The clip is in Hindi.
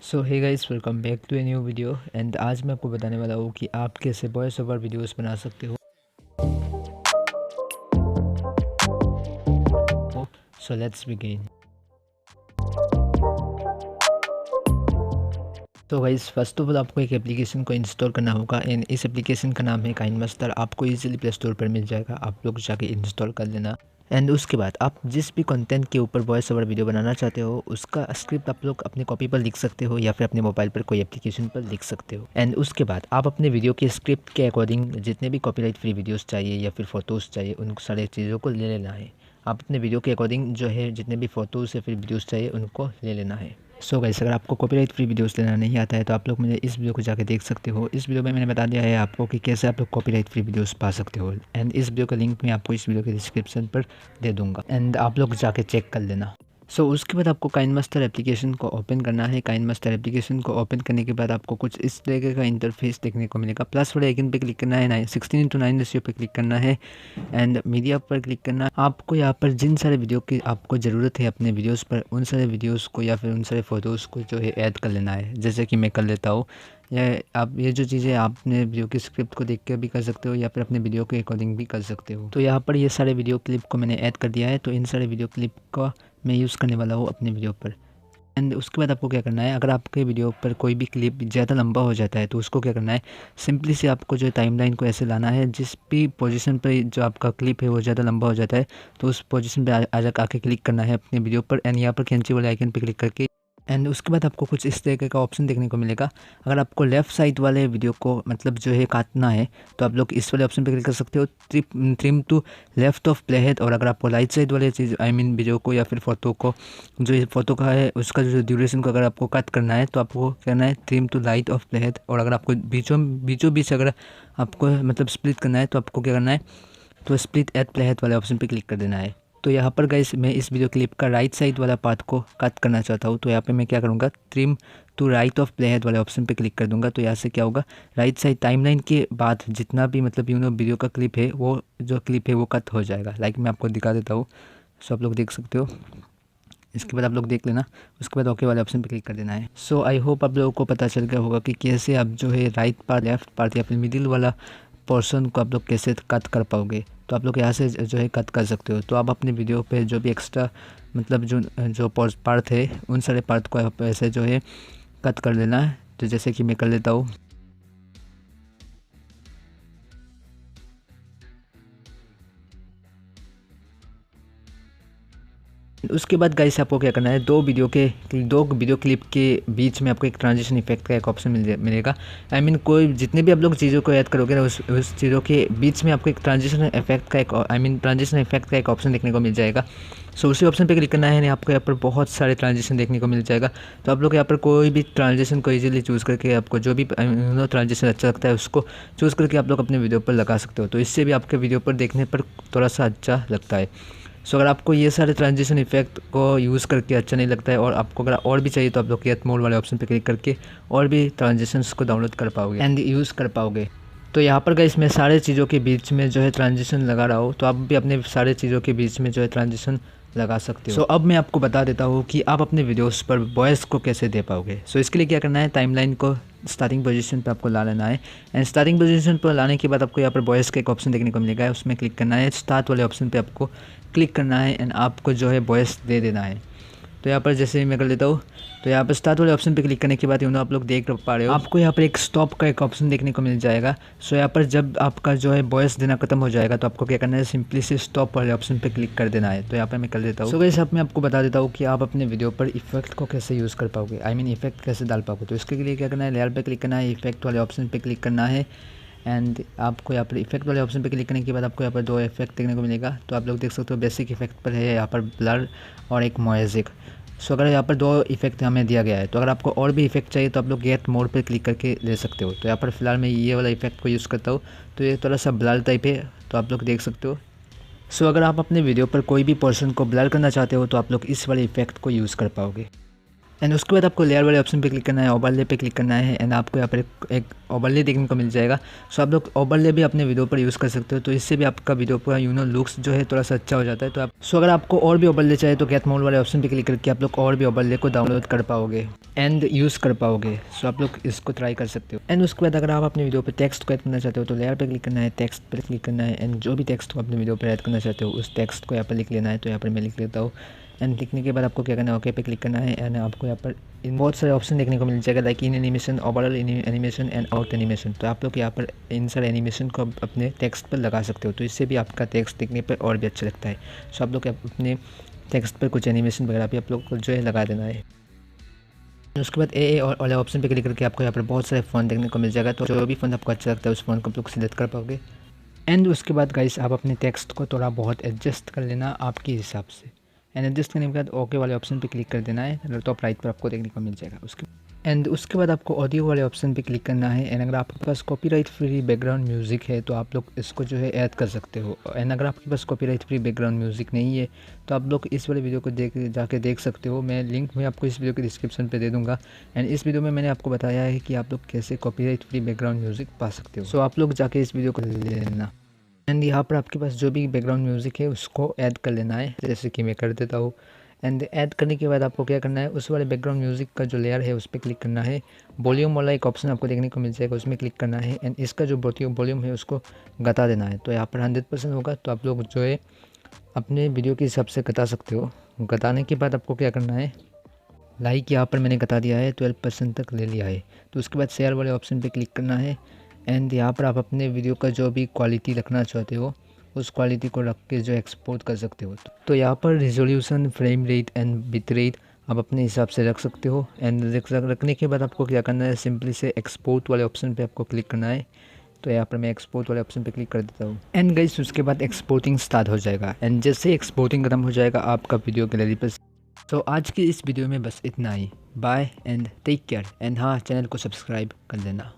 So hey guys, welcome back to a new video. And आज मैं आपको बताने वाला हूँ कि आप कैसे वॉइस ओवर वीडियोस बना सकते हो। So let's begin. तो गाइस, फर्स्ट ऑफ ऑल आपको एक एप्लीकेशन को इंस्टॉल करना होगा एंड इस एप्लीकेशन का नाम है काइनमास्टर। आपको इजीली प्ले स्टोर पर मिल जाएगा, आप लोग जाके इंस्टॉल कर लेना। एंड उसके बाद आप जिस भी कंटेंट के ऊपर वॉइस ओवर वीडियो बनाना चाहते हो उसका स्क्रिप्ट आप लोग अपने कॉपी पर लिख सकते हो या फिर अपने मोबाइल पर कोई एप्लीकेशन पर लिख सकते हो। एंड उसके बाद आप अपने वीडियो के स्क्रिप्ट के अकॉर्डिंग जितने भी कॉपीराइट फ्री वीडियोस चाहिए या फिर फोटोज़ चाहिए उन सारे चीज़ों को ले लेना है। आप अपने वीडियो के अकॉर्डिंग जो है जितने भी फ़ोटोज़ या फिर वीडियोज़ चाहिए उनको ले लेना है। सो गाइस, अगर आपको कॉपीराइट फ्री वीडियोस लेना नहीं आता है तो आप लोग मुझे इस वीडियो को जाके देख सकते हो। इस वीडियो में मैंने बता दिया है आपको कि कैसे आप लोग कॉपीराइट फ्री वीडियोस पा सकते हो। एंड इस वीडियो का लिंक मैं आपको इस वीडियो के डिस्क्रिप्शन पर दे दूंगा एंड आप लोग जाके चेक कर लेना। सो उसके बाद आपको काइनमास्टर एप्लीकेशन को ओपन करना है। काइनमास्टर एप्लीकेशन को ओपन करने के बाद आपको कुछ इस तरीके का इंटरफेस देखने को मिलेगा। प्लस वाले आइकन पे क्लिक करना है, 16:9 रेशियो पे क्लिक करना है एंड मीडिया पर क्लिक करना। आपको यहाँ पर जिन सारे वीडियो की आपको ज़रूरत है अपने वीडियोस पर, उन सारे वीडियोस को या फिर उन सारे फ़ोटोज़ को जो है ऐड कर लेना है। जैसे कि मैं कर लेता हूँ। या आप ये जो चीज़ें आपने वीडियो की स्क्रिप्ट को देख कर भी कर सकते हो या फिर अपने वीडियो के अकॉर्डिंग भी कर सकते हो। तो यहाँ पर ये सारे वीडियो क्लिप को मैंने ऐड कर दिया है, तो इन सारे वीडियो क्लिप का मैं यूज़ करने वाला हूँ अपने वीडियो पर। एंड उसके बाद आपको क्या करना है, अगर आपके वीडियो पर कोई भी क्लिप ज़्यादा लंबा हो जाता है तो उसको क्या करना है, सिंपली से आपको जो है टाइमलाइन को ऐसे लाना है। जिस भी पोजीशन पर जो आपका क्लिप है वो ज़्यादा लंबा हो जाता है तो उस पोजीशन पे आके क्लिक करना है अपने वीडियो पर एंड यहाँ पर कैंची वाले आइकन पर क्लिक करके। एंड उसके बाद आपको कुछ इस तरीके का ऑप्शन देखने को मिलेगा। अगर आपको लेफ़्ट साइड वाले वीडियो को मतलब जो है काटना है तो आप लोग इस वाले ऑप्शन पे क्लिक कर सकते हो, trim to left of play head. और अगर आपको राइट साइड वाले चीज़ वीडियो को या फिर फोटो को, जो ये फोटो का है उसका जो ड्यूरेशन को अगर आपको कट करना है तो आपको करना है trim to right of play head. और अगर आपको बीचों बीच अगर आपको मतलब स्प्लिट करना है तो आपको क्या करना है, तो स्प्लिट एट प्ले हेड वाले ऑप्शन पे क्लिक कर देना है। तो यहाँ पर गाइस मैं इस वीडियो क्लिप का राइट साइड वाला पार्ट को कट करना चाहता हूँ, तो यहाँ पे मैं क्या करूँगा, trim to right of play head वाले ऑप्शन पे क्लिक कर दूंगा। तो यहाँ से क्या होगा, राइट साइड टाइमलाइन के बाद जितना भी मतलब वीडियो का क्लिप है वो जो क्लिप है वो कट हो जाएगा। लाइक मैं आपको दिखा देता हूँ, सो आप लोग देख सकते हो। इसके बाद आप लोग देख लेना, उसके बाद ओके वाले ऑप्शन पे क्लिक कर देना है। सो आई होप आप लोगों को पता चल गया होगा कि कैसे आप जो है राइट पार्ट, लेफ्ट पार्ट या फिर मिडिल वाला पोर्शन को आप लोग कैसे कट कर पाओगे। तो आप लोग यहाँ से जो है कट कर सकते हो। तो आप अपने वीडियो पे जो भी एक्स्ट्रा मतलब जो पार्ट है उन सारे पार्ट को आप ऐसे जो है कट कर लेना है। तो जैसे कि मैं कर लेता हूँ। उसके बाद गाइस आपको क्या करना है, दो वीडियो क्लिप के बीच में आपको एक ट्रांजिशन इफेक्ट का एक ऑप्शन मिलेगा। कोई जितने भी आप लोग चीज़ों को ऐड करोगे ना उस चीज़ों के बीच में आपको एक ट्रांजिशन इफेक्ट का एक ऑप्शन देखने को मिल जाएगा। सो उसी ऑप्शन पे क्लिक करना है। आपको यहाँ पर बहुत सारे ट्रांजिशन देखने को मिल जाएगा। तो आप लोग यहाँ पर कोई भी ट्रांजिशन को इजीली चूज़ करके आपको जो भी ट्रांजिशन अच्छा लगता है उसको चूज़ करके आप लोग अपने वीडियो पर लगा सकते हो। तो इससे भी आपके वीडियो पर देखने पर थोड़ा सा अच्छा लगता है। सो अगर आपको ये सारे ट्रांजिशन इफेक्ट को यूज़ करके अच्छा नहीं लगता है और आपको अगर और भी चाहिए तो आप लोग गेट मोर वाले ऑप्शन पे क्लिक करके और भी ट्रांजिशंस को डाउनलोड कर पाओगे एंड यूज़ कर पाओगे। तो यहाँ पर गाइस मैं सारे चीज़ों के बीच में जो है ट्रांजिशन लगा रहा हूँ, तो आप भी अपने सारे चीज़ों के बीच में जो है ट्रांजिशन लगा सकते हो। सो अब मैं आपको बता देता हूँ कि आप अपने वीडियोस पर वॉइस को कैसे दे पाओगे। सो इसके लिए क्या करना है, टाइमलाइन को स्टार्टिंग पोजीशन पे आपको ला लेना है एंड स्टार्टिंग पोजीशन पर लाने के बाद आपको यहाँ पर वॉइस का एक ऑप्शन देखने को मिलेगा, उसमें क्लिक करना है। स्टार्ट वाले ऑप्शन पे आपको क्लिक करना है एंड आपको जो है वॉइस दे देना है। तो यहाँ पर जैसे मैं कर लेता हूँ, तो यहाँ पर स्टार्ट वाले ऑप्शन पे क्लिक करने के बाद आप लोग देख पा रहे हो आपको यहाँ पर एक स्टॉप का एक ऑप्शन देखने को मिल जाएगा। सो यहाँ पर जब आपका जो है वॉइस देना खत्म हो जाएगा तो आपको क्या करना है, सिंपली से स्टॉप वाले ऑप्शन पे क्लिक कर देना है। तो यहाँ पर मैं कर देता हूँ। सो गाइस अब मैं आपको बता देता हूँ कि आप अपने वीडियो पर इफेक्ट को कैसे यूज़ कर पाओगे, इफेक्ट कैसे डाल पाओगे। तो इसके लिए क्या करना है, लेयर पे क्लिक करना है, इफेक्ट वाले ऑप्शन पे क्लिक करना है एंड आपको यहाँ पर इफेक्ट वाले ऑप्शन पे क्लिक करने के बाद आपको यहाँ पर दो इफेक्ट देखने को मिलेगा। तो आप लोग देख सकते हो, बेसिक इफेक्ट पर है यहाँ पर ब्लर और एक म्यूजिक। सो अगर यहाँ पर दो इफेक्ट हमें दिया गया है, तो अगर आपको और भी इफेक्ट चाहिए तो आप लोग गेट मोड पर क्लिक करके ले सकते हो। तो यहाँ पर फिलहाल मैं ये वाला इफेक्ट को यूज़ करता हूँ, तो ये थोड़ा सा ब्लर टाइप है, तो आप लोग देख सकते हो। सो अगर आप अपने वीडियो पर कोई भी पर्सन को ब्लर करना चाहते हो तो आप लोग इस वाले इफेक्ट को यूज़ कर पाओगे। एंड उसके बाद आपको लेयर वाले ऑप्शन पे क्लिक करना है, ओवरले पे क्लिक करना है एंड आपको यहाँ पर एक ओवरले देखने को मिल जाएगा। सो आप लोग ओवरले भी अपने वीडियो पर यूज़ कर सकते हो, तो इससे भी आपका वीडियो पूरा लुक्स जो है थोड़ा सा अच्छा हो जाता है। तो आप अगर आपको और भी ओवरले चाहिए तो गेट मोर वाले ऑप्शन पे क्लिक करके आप लोग और भी ओवरले को डाउनलोड कर पाओगे एंड यूज़ कर पाओगे। सो आप लोग इसको ट्राई कर सकते हो। एंड उसके बाद अगर आप अपने वीडियो पर टेक्स्ट को ऐड करना चाहते हो तो लेयर पर क्लिक करना है, टेक्स्ट पर क्लिक करना है एंड जो भी टेक्स्ट को अपने वीडियो पर ऐड करना चाहते हो उस टेक्स्ट को यहाँ पर लिख लेना है। तो यहाँ पर मैं लिख लेता हूँ एंड लिखने के बाद आपको क्या करना है, ओके पे क्लिक करना है एंड आपको यहाँ पर बहुत सारे ऑप्शन देखने को मिल जाएगा, like in animation, overall animation and out animation. तो आप लोग यहाँ पर इन सारे एनिमेशन को अपने टेक्स्ट पर लगा सकते हो, तो इससे भी आपका टेक्स्ट दिखने पर और भी अच्छा लगता है। सो आप लोग अपने टेक्स्ट पर कुछ एनिमेशन वगैरह भी आप लोग को जो है लगा देना है। उसके बाद ए और वाले ऑप्शन पे क्लिक करके आपको यहाँ पर बहुत सारे फ़ोन देखने को मिल जाएगा, तो जो भी फ़ोन आपको अच्छा लगता है उस फ़ोन को आप लोग सिलेक्ट कर पाओगे। एंड उसके बाद गाइस आप अपने टेक्स्ट को थोड़ा बहुत एडजस्ट कर लेना आपके हिसाब से एंड एडजस्ट करने के बाद ओके वाले ऑप्शन पे क्लिक कर देना है, टॉप राइट पर आपको देखने को मिल जाएगा। उसके बाद आपको ऑडियो वाले ऑप्शन पे क्लिक करना है एंड अगर आपके पास कॉपीराइट फ्री बैकग्राउंड म्यूज़िक है तो आप लोग इसको जो है ऐड कर सकते हो। एंड अगर आपके पास कॉपीराइट फ्री बैकग्राउंड म्यूज़िक नहीं है तो आप लोग इस वाले वीडियो को जाके देख सकते हो। मैं लिंक में आपको इस वीडियो के डिस्क्रिप्शन पे दे दूँगा एंड इस वीडियो में मैंने आपको बताया है कि आप लोग कैसे कॉपीराइट फ्री बैकग्राउंड म्यूज़िक पा सकते हो। सो आप लोग जाके इस वीडियो को ले लेना एंड यहाँ पर आपके पास जो भी बैकग्राउंड म्यूज़िक है उसको ऐड कर लेना है, जैसे कि मैं कर देता हूँ। एंड ऐड करने के बाद आपको क्या करना है, उस वाले बैकग्राउंड म्यूज़िक का जो लेयर है उस पर क्लिक करना है। वॉल्यूम वाला एक ऑप्शन आपको देखने को मिल जाएगा, उसमें क्लिक करना है एंड इसका जो वॉल्यूम है उसको घटा देना है। तो यहाँ पर 100% होगा, तो आप लोग जो है अपने वीडियो के हिसाब से घटा सकते हो। घटाने के बाद आपको क्या करना है, लाइक यहाँ पर मैंने घटा दिया है, 12% तक ले लिया है। तो उसके बाद शेयर वाले ऑप्शन पर क्लिक करना है एंड यहाँ पर आप अपने वीडियो का जो भी क्वालिटी रखना चाहते हो उस क्वालिटी को रख के जो एक्सपोर्ट कर सकते हो। तो यहाँ पर resolution, frame rate and bit rate आप अपने हिसाब से रख सकते हो। एंड रखने के बाद आपको क्या करना है, सिंपली से एक्सपोर्ट वाले ऑप्शन पे आपको क्लिक करना है। तो यहाँ पर मैं एक्सपोर्ट वाले ऑप्शन पे क्लिक कर देता हूँ एंड गाइस उसके बाद एक्सपोर्टिंग स्टार्ट हो जाएगा एंड जैसे एक्सपोर्टिंग खत्म हो जाएगा आपका वीडियो गैलरी पर। तो आज की इस वीडियो में बस इतना ही। Bye and take care and हाँ, चैनल को सब्सक्राइब कर देना।